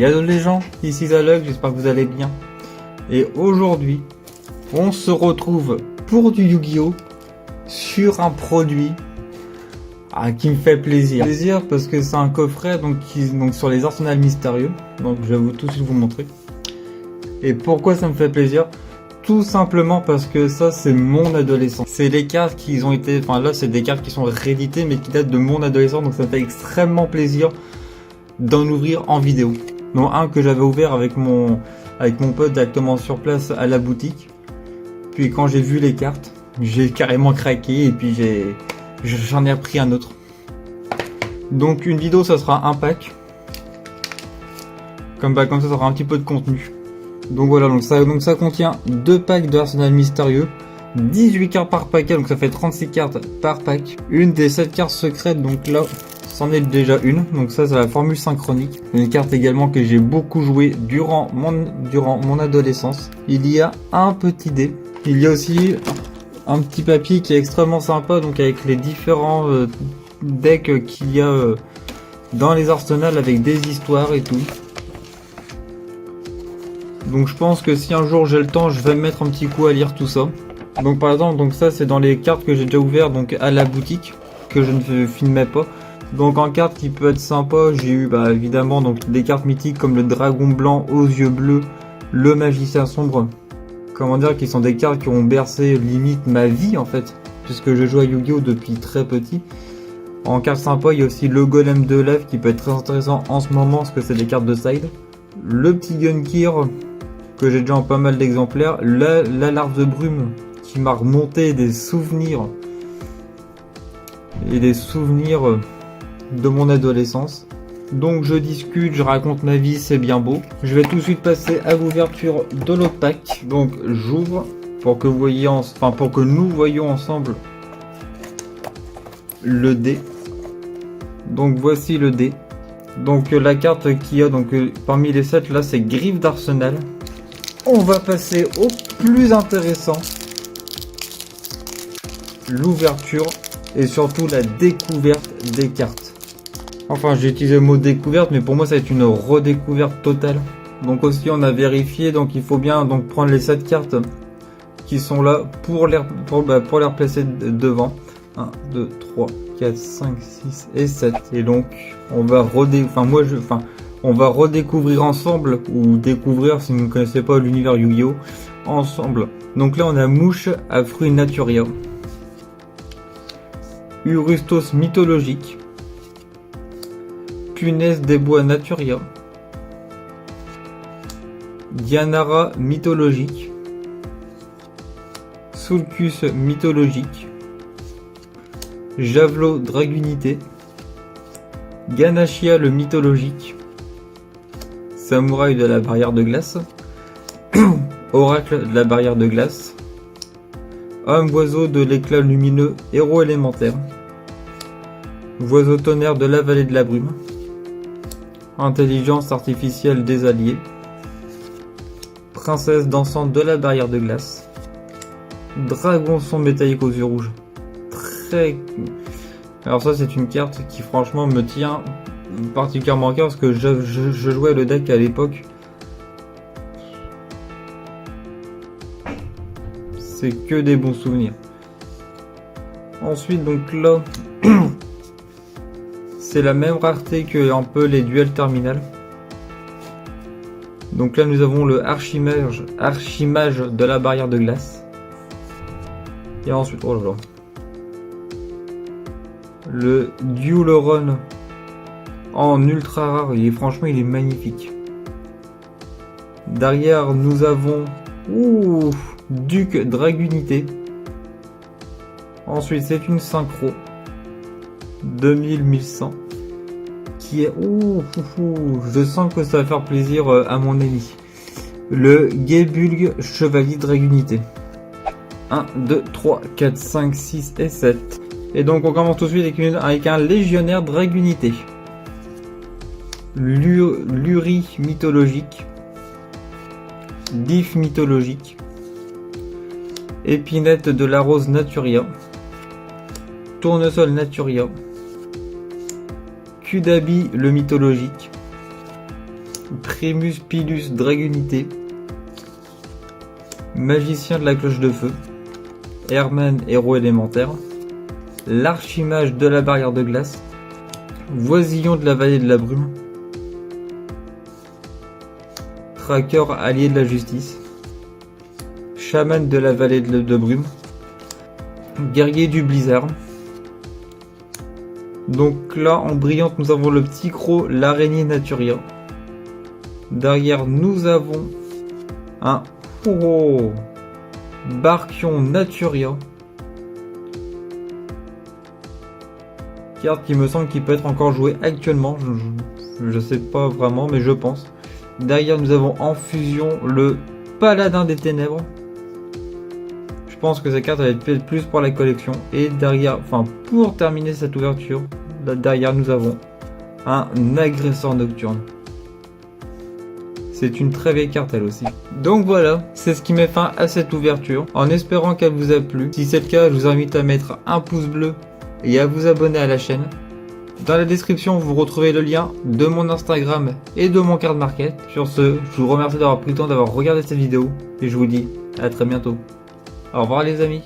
Yallo les gens, ici Zalug, j'espère que vous allez bien. Et aujourd'hui, on se retrouve pour du Yu-Gi-Oh! Sur un produit qui me fait plaisir. Parce que c'est un coffret donc sur les arsenals mystérieux. Donc je vais tout de suite vous montrer. Et pourquoi ça me fait plaisir? Tout simplement parce que ça c'est mon adolescence. C'est les cartes qui ont été... Enfin là c'est des cartes qui sont rééditées mais qui datent de mon adolescence. Donc ça me fait extrêmement plaisir d'en ouvrir en vidéo. Donc un que j'avais ouvert avec mon pote directement sur place à la boutique. Puis quand j'ai vu les cartes, j'ai carrément craqué et puis j'en ai repris un autre. Donc une vidéo ça sera un pack. Comme ça ça aura un petit peu de contenu. Donc voilà, donc ça contient 2 packs de Arsenal mystérieux, 18 cartes par paquet, donc ça fait 36 cartes par pack. Une des 7 cartes secrètes, donc là c'en est déjà une, donc ça c'est la formule synchronique. Une carte également que j'ai beaucoup joué durant mon adolescence. Il y a un petit dé, il y a aussi un petit papier qui est extrêmement sympa, donc avec les différents decks qu'il y a dans les arsenals avec des histoires et tout. Donc je pense que si un jour j'ai le temps, je vais me mettre un petit coup à lire tout ça. Donc par exemple, donc ça c'est dans les cartes que j'ai déjà ouvert donc à la boutique, que je ne filmais pas. Donc en carte qui peut être sympa, j'ai eu évidemment donc des cartes mythiques comme le dragon blanc aux yeux bleus, le magicien sombre. Comment dire, qui sont des cartes qui ont bercé limite ma vie en fait, puisque je joue à Yu-Gi-Oh depuis très petit. En carte sympa, il y a aussi le golem de lèvres qui peut être très intéressant en ce moment parce que c'est des cartes de side. Le petit Gunkir que j'ai déjà en pas mal d'exemplaires, la larve de brume qui m'a remonté des souvenirs et des souvenirs de mon adolescence. Donc je discute, je raconte ma vie, c'est bien beau. Je vais tout de suite passer à l'ouverture de l'autre pack. Donc j'ouvre pour que vous voyez, pour que nous voyons ensemble le dé. Donc voici le dé. Donc la carte qu'il y a parmi les 7 là, c'est Griffe d'Arsenal. On va passer au plus intéressant, l'ouverture et surtout la découverte des cartes. Enfin, j'ai utilisé le mot découverte, mais pour moi ça va être une redécouverte totale. Donc aussi on a vérifié, donc il faut bien prendre les 7 cartes qui sont là pour les replacer devant. 1, 2, 3, 4, 5, 6 et 7. Et donc on va on va redécouvrir ensemble, ou découvrir si vous ne connaissez pas l'univers Yu-Gi-Oh! Ensemble. Donc là on a Mouche à fruits Naturia, Urustos mythologique, Punaise des bois Naturia, Dianara mythologique, Sulcus mythologique, Javelot dragunité, Ganachia le mythologique, Samouraï de la barrière de glace, Oracle de la barrière de glace, Homme oiseau de l'éclat lumineux, héros élémentaire, Oiseau tonnerre de la vallée de la brume, Intelligence artificielle des alliés, Princesse dansante de la barrière de glace, Dragon son métallique aux yeux rouges. Alors ça c'est une carte qui franchement me tient particulièrement à cœur parce que je jouais le deck à l'époque. C'est que des bons souvenirs. Ensuite donc là c'est la même rareté que un peu les duels terminal. Donc là nous avons le archimage de la barrière de glace. Et ensuite, oh là là, le Duoloron en ultra rare, franchement il est magnifique. Derrière nous avons Duc Dragunité. Ensuite c'est une synchro 2000-1100 qui est je sens que ça va faire plaisir à mon ami. Le Guébulgue Chevalier Dragunité. 1, 2, 3, 4, 5, 6 et 7. Et donc on commence tout de suite avec un légionnaire Dragunité. Luri mythologique. Diff mythologique. Épinette de la rose Naturia. Tournesol Naturia. Kudabi le mythologique. Primus Pilus Dragunité, Magicien de la Cloche de Feu, Herman Héros élémentaire, l'Archimage de la Barrière de Glace, Voisillon de la Vallée de la Brume, Tracker Allié de la Justice, Chaman de la Vallée de Brume, Guerrier du Blizzard. Donc là, en brillante, nous avons le petit croc, l'araignée Naturia. Derrière, nous avons un Barkion Naturia. Carte qui me semble qu'il peut être encore jouée actuellement. Je sais pas vraiment, mais je pense. Derrière, nous avons en fusion le Paladin des Ténèbres. Je pense que cette carte va être faite plus pour la collection. Et derrière, enfin pour terminer cette ouverture, là derrière nous avons un Agresseur Nocturne. C'est une très vieille carte elle aussi. Donc voilà, c'est ce qui met fin à cette ouverture. En espérant qu'elle vous a plu. Si c'est le cas, je vous invite à mettre un pouce bleu et à vous abonner à la chaîne. Dans la description, vous retrouvez le lien de mon Instagram et de mon card market. Sur ce, je vous remercie d'avoir pris le temps d'avoir regardé cette vidéo et je vous dis à très bientôt. Au revoir les amis.